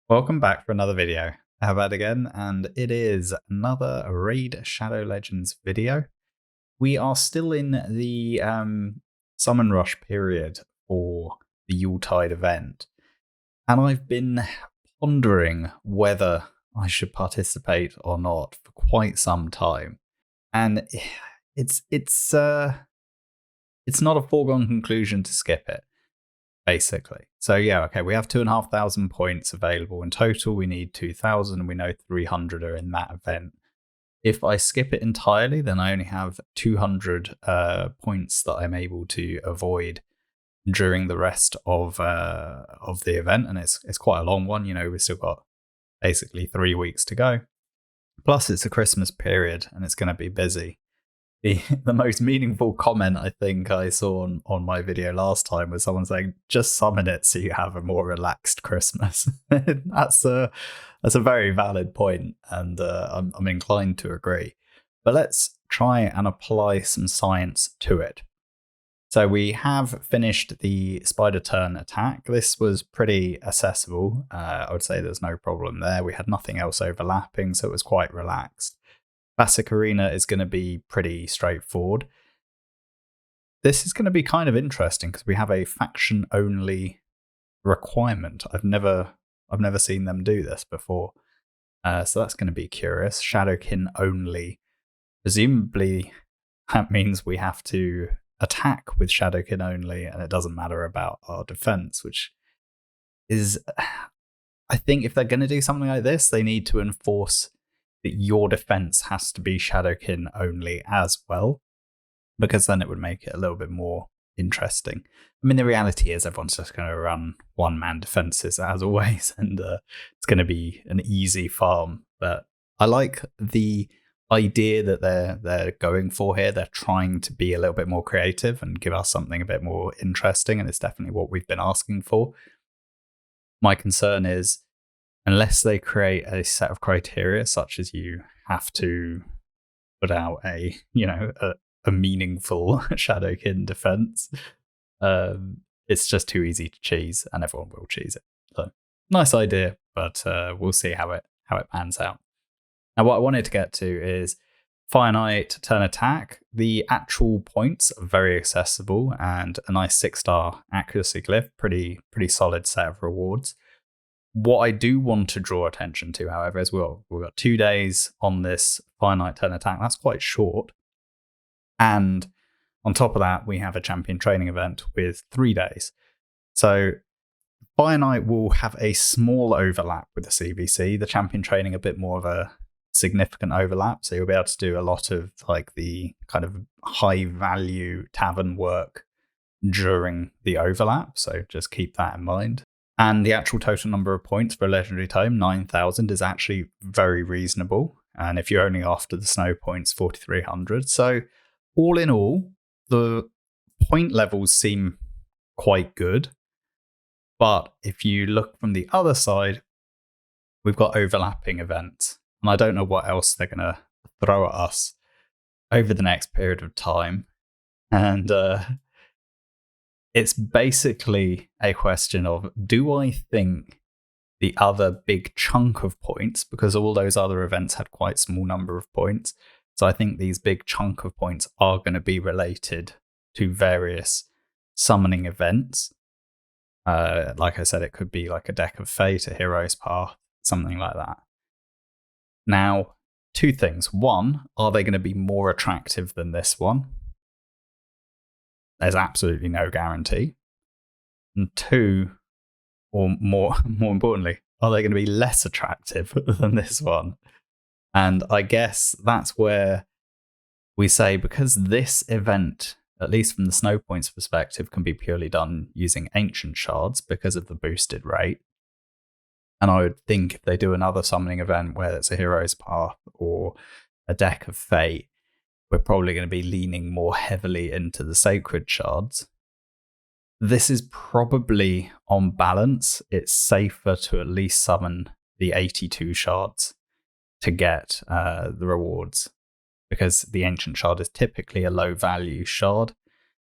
Welcome back for another video. Eharbad again, and it is another Raid Shadow Legends video. We are still in the Summon Rush period for the Yuletide event, and I've been pondering whether I should participate or not for quite some time. And it's not a foregone conclusion to skip it, basically. So yeah, okay, we have 2,500 points available in total. We need 2,000. We know 300 are in that event. If I skip it entirely, then I only have 200 points that I'm able to avoid during the rest of the event, and it's quite a long one. You know, we've still got basically 3 weeks to go. Plus, it's a Christmas period, and it's going to be busy. The most meaningful comment I think I saw on my video last time was someone saying, just summon it so you have a more relaxed Christmas. That's a very valid point, and I'm inclined to agree. But let's try and apply some science to it. So we have finished the spider turn attack. This was pretty accessible. I would say there's no problem there. We had nothing else overlapping, so it was quite relaxed. Classic Arena is going to be pretty straightforward. This is going to be kind of interesting because we have a faction-only requirement. I've never seen them do this before, so that's going to be curious. Shadowkin only. Presumably, that means we have to attack with Shadowkin only, and it doesn't matter about our defense, which is, I think, if they're going to do something like this, they need to enforce that your defense has to be Shadowkin only as well, because then it would make it a little bit more interesting. I mean, the reality is everyone's just going to run one-man defenses as always, and it's going to be an easy farm. But I like the idea that they're going for here. They're trying to be a little bit more creative and give us something a bit more interesting, and it's definitely what we've been asking for. My concern is, unless they create a set of criteria, such as you have to put out a meaningful Shadowkin defense, it's just too easy to cheese, and everyone will cheese it. So, nice idea, but we'll see how it pans out. Now, what I wanted to get to is Fire Knight turn attack. The actual points are very accessible, and a nice 6-star accuracy glyph. Pretty solid set of rewards. What I do want to draw attention to, however, is we've got 2 days on this Fire Knight turn attack. That's quite short. And on top of that, we have a champion training event with 3 days. So Fire Knight will have a small overlap with the CVC. The champion training a bit more of a significant overlap. So you'll be able to do a lot of like the kind of high value tavern work during the overlap. So just keep that in mind. And the actual total number of points for a legendary tome, 9,000, is actually very reasonable. And if you're only after the snow points, 4,300. So all in all, the point levels seem quite good. But if you look from the other side, we've got overlapping events. And I don't know what else they're going to throw at us over the next period of time. And it's basically a question of, do I think the other big chunk of points, because all those other events had quite small number of points, so I think these big chunk of points are going to be related to various summoning events. Like I said, it could be like a Deck of Fate, a Hero's Path, something like that. Now, 2 things. One, are they going to be more attractive than this one? There's absolutely no guarantee. And 2, or more importantly, are they going to be less attractive than this one? And I guess that's where we say, because this event, at least from the snow points perspective, can be purely done using ancient shards because of the boosted rate. And I would think if they do another summoning event where it's a Hero's Path or a Deck of Fate, we're probably going to be leaning more heavily into the sacred shards. This is probably, on balance, it's safer to at least summon the 82 shards to get the rewards, because the ancient shard is typically a low value shard,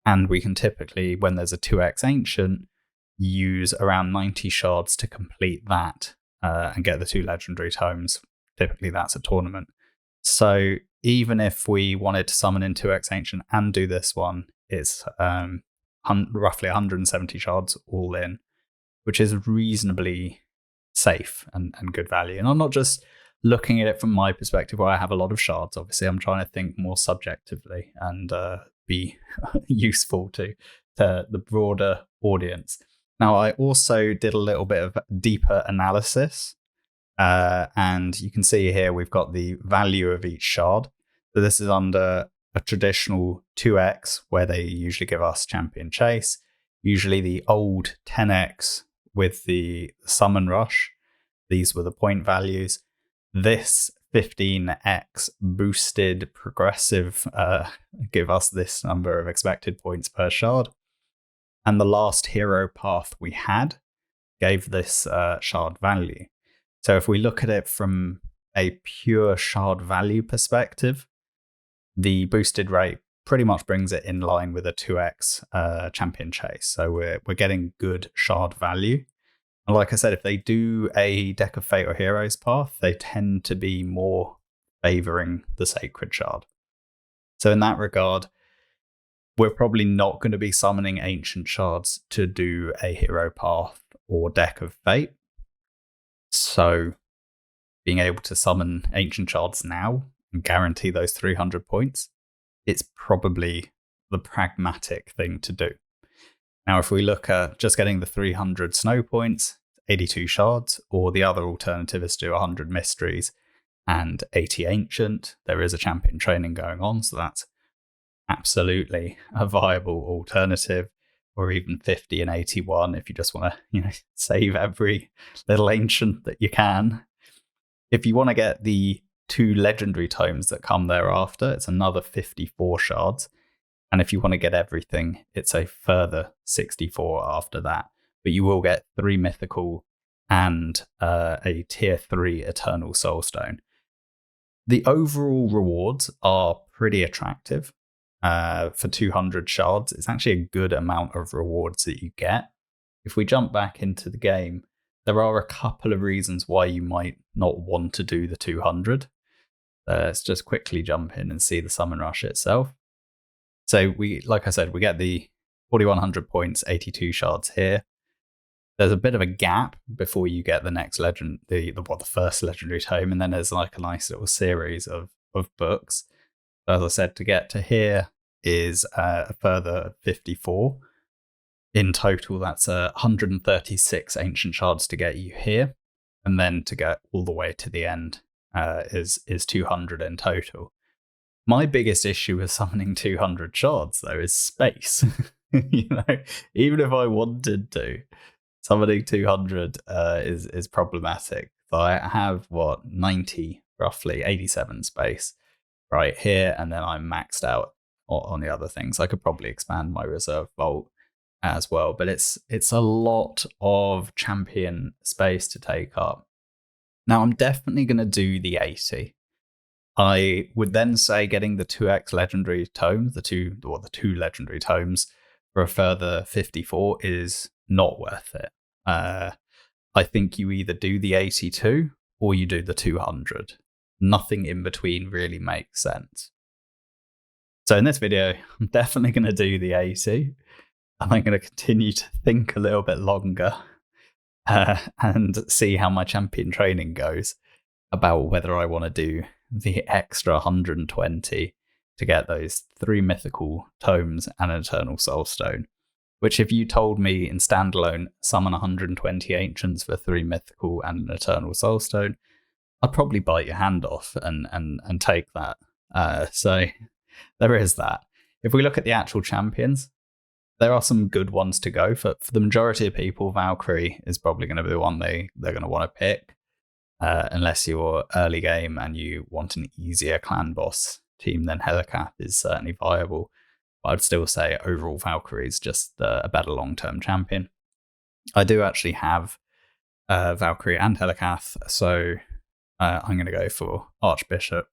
and we can typically, when there's a 2x ancient, use around 90 shards to complete that and get the 2 legendary tomes. Typically that's a tournament. So even if we wanted to summon in 2x Ancient and do this one, it's roughly 170 shards all in, which is reasonably safe and good value. And I'm not just looking at it from my perspective where I have a lot of shards. Obviously, I'm trying to think more subjectively and be useful to the broader audience. Now, I also did a little bit of deeper analysis. And you can see here we've got the value of each shard. So this is under a traditional 2x where they usually give us Champion Chase, usually the old 10x with the Summon Rush. These were the point values. This 15x boosted progressive give us this number of expected points per shard. And the last hero path we had gave this shard value. So if we look at it from a pure shard value perspective, the boosted rate pretty much brings it in line with a 2x Champion Chase. So we're getting good shard value. And like I said, if they do a deck of Fatal Heroes path, they tend to be more favoring the Sacred Shard. So in that regard, we're probably not going to be summoning Ancient Shards to do a hero path or deck of Fate. So being able to summon Ancient Shards now and guarantee those 300 points, it's probably the pragmatic thing to do. Now, if we look at just getting the 300 snow points, 82 shards, or the other alternative is to do 100 mysteries and 80 ancient, there is a champion training going on, so that's absolutely a viable alternative, or even 50 and 81 if you just want to, save every little ancient that you can. If you want to get the 2 legendary tomes that come thereafter, it's another 54 shards. And if you want to get everything, it's a further 64 after that. But you will get 3 mythical and a tier 3 eternal soulstone. The overall rewards are pretty attractive. For 200 shards, it's actually a good amount of rewards that you get. If we jump back into the game, there are a couple of reasons why you might not want to do the 200. Let's just quickly jump in and see the Summon Rush itself. So like I said, we get the 4,100 points, 82 shards here. There's a bit of a gap before you get the next legend, the first legendary tome, and then there's like a nice little series of books. As I said, to get to here is a further 54. In total, that's 136 ancient shards to get you here, and then to get all the way to the end is 200 in total. My biggest issue with summoning 200 shards, though, is space. Even if I wanted to, summoning 200 is problematic. So I have 90, roughly 87 space right here, and then I'm maxed out on the other things. I could probably expand my reserve vault as well, but it's a lot of champion space to take up. Now I'm definitely going to do the 80. I would then say getting the 2x legendary tomes, the two legendary tomes for a further 54 is not worth it. I think you either do the 82 or you do the 200. Nothing in between really makes sense. So in this video, I'm definitely going to do the 80. And I'm going to continue to think a little bit longer and see how my champion training goes about whether I want to do the extra 120 to get those 3 mythical tomes and an eternal soulstone. Which, if you told me in standalone, summon 120 ancients for 3 mythical and an eternal soulstone, I'd probably bite your hand off and take that. So there is that. If we look at the actual champions, there are some good ones to go. For the majority of people, Valkyrie is probably going to be the one they're going to want to pick. Unless you're early game and you want an easier clan boss team, then Helicath is certainly viable. But I'd still say overall Valkyrie is just a better long-term champion. I do actually have Valkyrie and Helicath, so I'm going to go for Archbishop.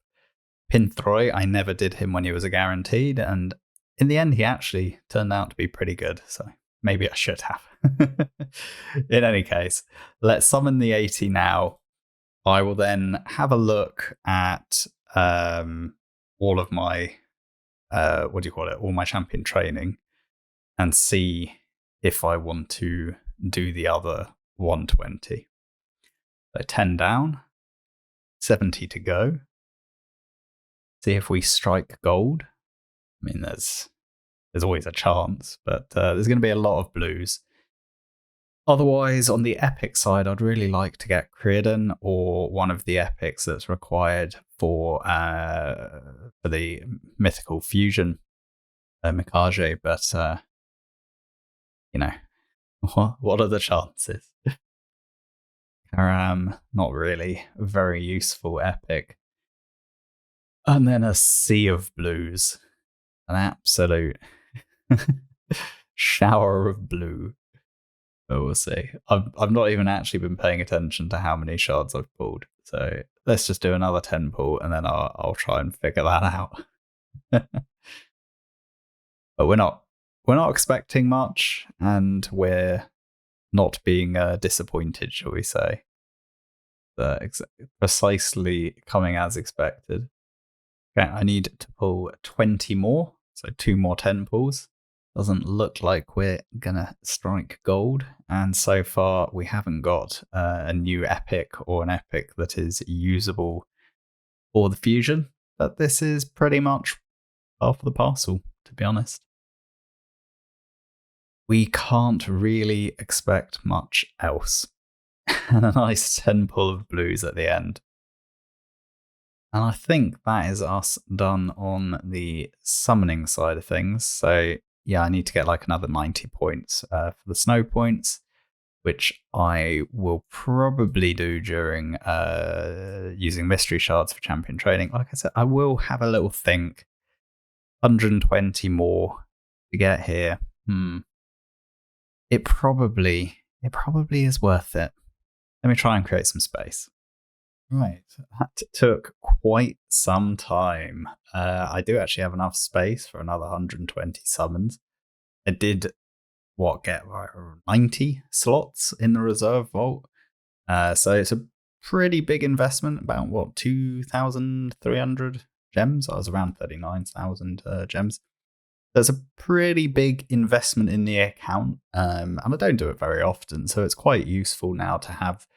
Pinthroy, I never did him when he was a guaranteed, and in the end he actually turned out to be pretty good, so maybe I should have. In any case, let's summon the 80 now. I will then have a look at all of my all my champion training, and see if I want to do the other 120. So 10 down, 70 to go. See if we strike gold. I mean, there's always a chance, but there's going to be a lot of blues. Otherwise, on the epic side, I'd really like to get Creedon or one of the epics that's required for the mythical fusion, Mikage. But what are the chances? Karam, not really a very useful epic. And then a sea of blues, an absolute shower of blue. But we'll see. I've not even actually been paying attention to how many shards I've pulled. So let's just do another 10 pull, and then I'll try and figure that out. But we're not expecting much, and we're not being disappointed, shall we say? Precisely coming as expected. Okay, I need to pull 20 more, so 2 more 10 pulls. Doesn't look like we're gonna strike gold, and so far we haven't got a new epic or an epic that is usable for the fusion. But this is pretty much half the parcel, to be honest. We can't really expect much else. And a nice 10 pull of blues at the end. And I think that is us done on the summoning side of things. So yeah, I need to get like another 90 points for the snow points, which I will probably do during using mystery shards for champion training. Like I said, I will have a little think. 120 more to get here. It probably is worth it. Let me try and create some space. Right, that took quite some time. I do actually have enough space for another 120 summons. I did, get 90 slots in the reserve vault. So it's a pretty big investment, about 2,300 gems? I was around 39,000 gems. There's a pretty big investment in the account, and I don't do it very often, so it's quite useful now to have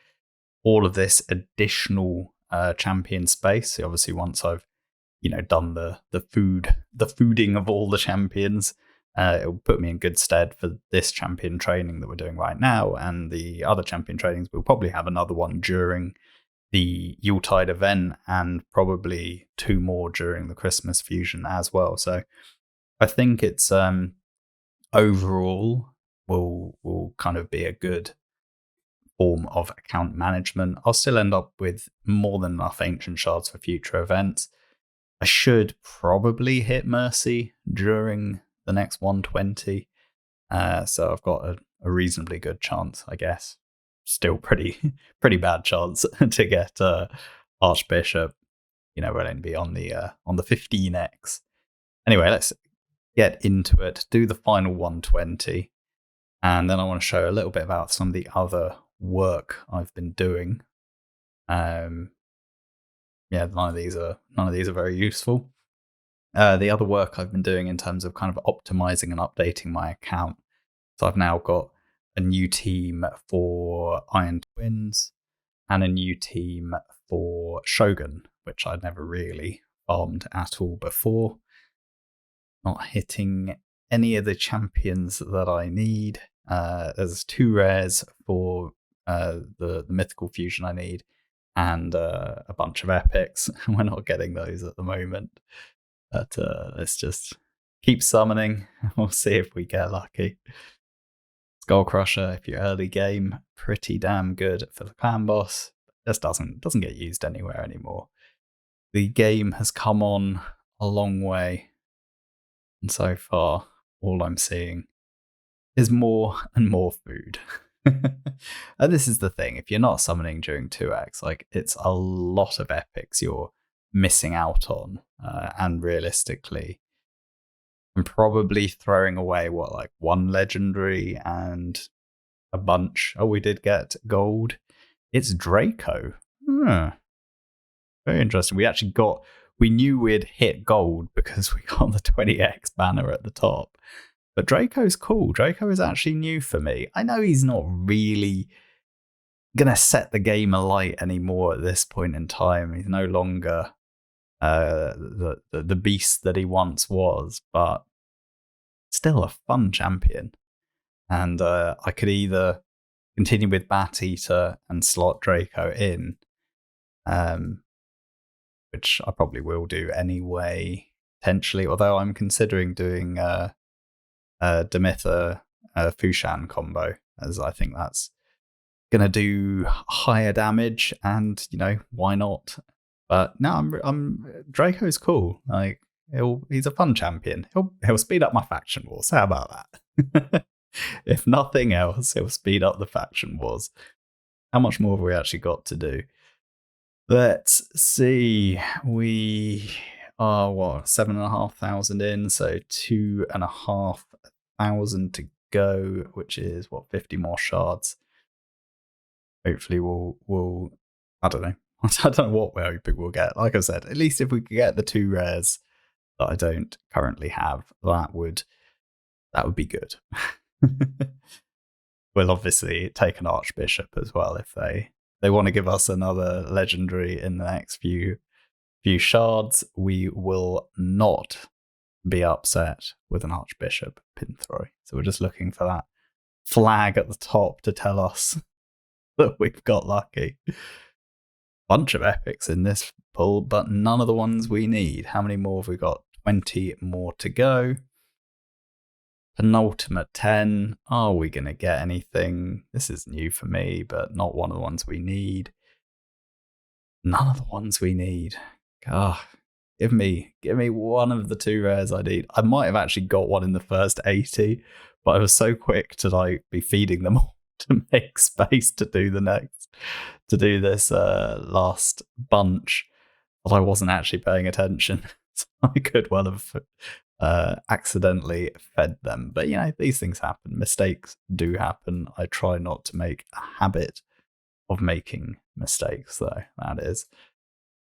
all of this additional champion space. So obviously, once I've done the fooding of all the champions, it'll put me in good stead for this champion training that we're doing right now, and the other champion trainings. We'll probably have another one during the Yuletide event, and probably 2 more during the Christmas fusion as well. So I think it's overall will kind of be a good form of account management. I'll still end up with more than enough ancient shards for future events. I should probably hit Mercy during the next 120. So I've got a reasonably good chance, I guess. Still pretty bad chance to get Archbishop. We'll only be on the 15x. Anyway, let's get into it. Do the final 120, and then I want to show a little bit about some of the other work I've been doing. None of these are very useful. The other work I've been doing in terms of kind of optimizing and updating my account. So I've now got a new team for Iron Twins and a new team for Shogun, which I'd never really farmed at all before. Not hitting any of the champions that I need. There's 2 rares for the mythical fusion I need, and a bunch of epics. We're not getting those at the moment, but let's just keep summoning. We'll see if we get lucky. Skull Crusher, if you're early game, pretty damn good for the clan boss. Just doesn't get used anywhere anymore. The game has come on a long way, and so far all I'm seeing is more and more food. And this is the thing, if you're not summoning during 2x, like, it's a lot of epics you're missing out on, and realistically, I'm probably throwing away like one legendary and a bunch. Oh, we did get gold. It's Draco. Very interesting. We knew we'd hit gold because we got the 20x banner at the top. But Draco's cool. Draco is actually new for me. I know he's not really going to set the game alight anymore at this point in time. He's no longer the beast that he once was, but still a fun champion. And I could either continue with Bat Eater and slot Draco in, which I probably will do anyway, potentially, although I'm considering doing Demitha Fushan combo, as I think that's going to do higher damage, and, why not? But no, I'm Draco's cool. Like, he's a fun champion. He'll speed up my faction wars. How about that? If nothing else, he'll speed up the faction wars. How much more have we actually got to do? Let's see. We are 7,500 in, so 2,500 to go, which is 50 more shards. Hopefully we'll I don't know. I don't know what we're hoping we'll get. Like I said, at least if we could get the 2 rares that I don't currently have, that would be good. We'll obviously take an Archbishop as well if they want to give us another legendary in the next few shards. We will not be upset with an Archbishop Pinthroy. So we're just looking for that flag at the top to tell us that we've got lucky. Bunch of epics in this pull, but none of the ones we need. How many more have we got? 20 more to go. Penultimate 10. Are we going to get anything? This is new for me, but not one of the ones we need. None of the ones we need. God, give me one of the 2 rares I need. I might have actually got one in the first 80, but I was so quick to be feeding them all to make space to do this last bunch that I wasn't actually paying attention. So I could well have accidentally fed them. But, these things happen. Mistakes do happen. I try not to make a habit of making mistakes, though. That is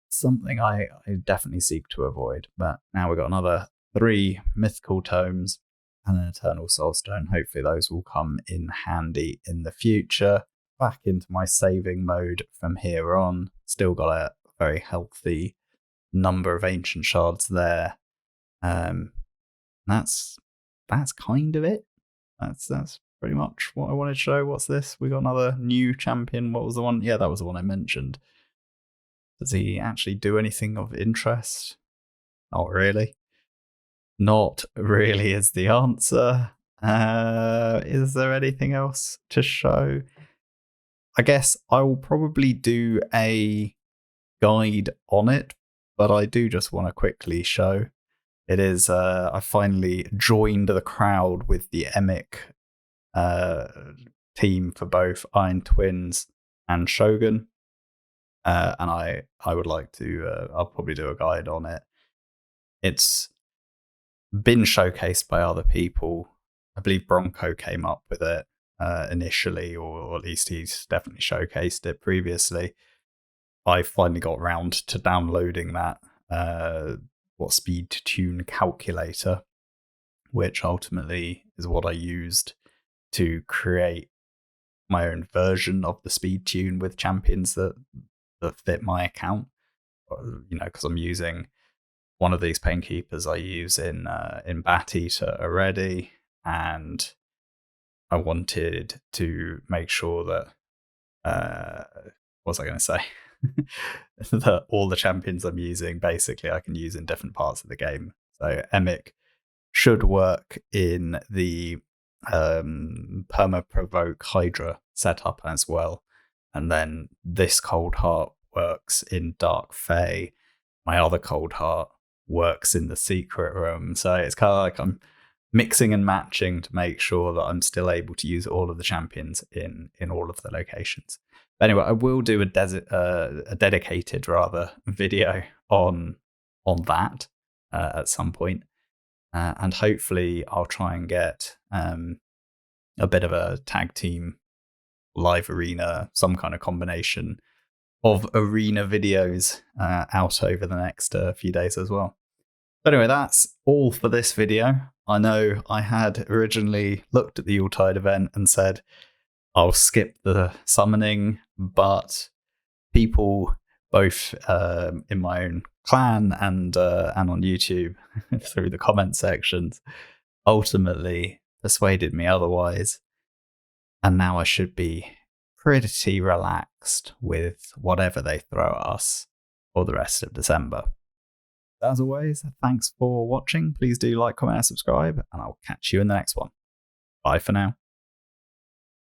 something I definitely seek to avoid. But now we've got another 3 mythical tomes and an Eternal Soulstone. Hopefully those will come in handy in the future. Back into my saving mode from here on. Still got a very healthy number of ancient shards there. That's kind of it. That's pretty much what I wanted to show. What's this? We got another new champion. What was the one? Yeah, that was the one I mentioned. Does he actually do anything of interest? Not really. Not really is the answer. Is there anything else to show? I guess I will probably do a guide on it, but I do just want to quickly show. It is, I finally joined the crowd with the Emic team for both Iron Twins and Shogun. And I would like to, I'll probably do a guide on it. It's been showcased by other people. I believe Bronco came up with it initially, or at least he's definitely showcased it previously. I finally got round to downloading that speed tune calculator, which ultimately is what I used to create my own version of the speed tune with champions that fit my account. Because I'm using one of these Painkeepers I use in Bat Eater already, and I wanted to make sure that what was I going to say? That all the champions I'm using, basically, I can use in different parts of the game. So Emic should work in the perma-provoke Hydra setup as well. And then this Cold Heart works in Dark Fae. My other Cold Heart works in the Secret Room. So it's kind of like I'm mixing and matching to make sure that I'm still able to use all of the champions in all of the locations. But anyway, I will do a dedicated video on that at some point. and hopefully I'll try and get a bit of a tag team live arena, some kind of combination of arena videos out over the next few days as well. But anyway, that's all for this video. I know I had originally looked at the Yuletide event and said I'll skip the summoning, but people both in my own clan and on YouTube through the comment sections ultimately persuaded me otherwise. And now I should be pretty relaxed with whatever they throw at us for the rest of December. As always, thanks for watching. Please do like, comment, and subscribe, and I'll catch you in the next one. Bye for now.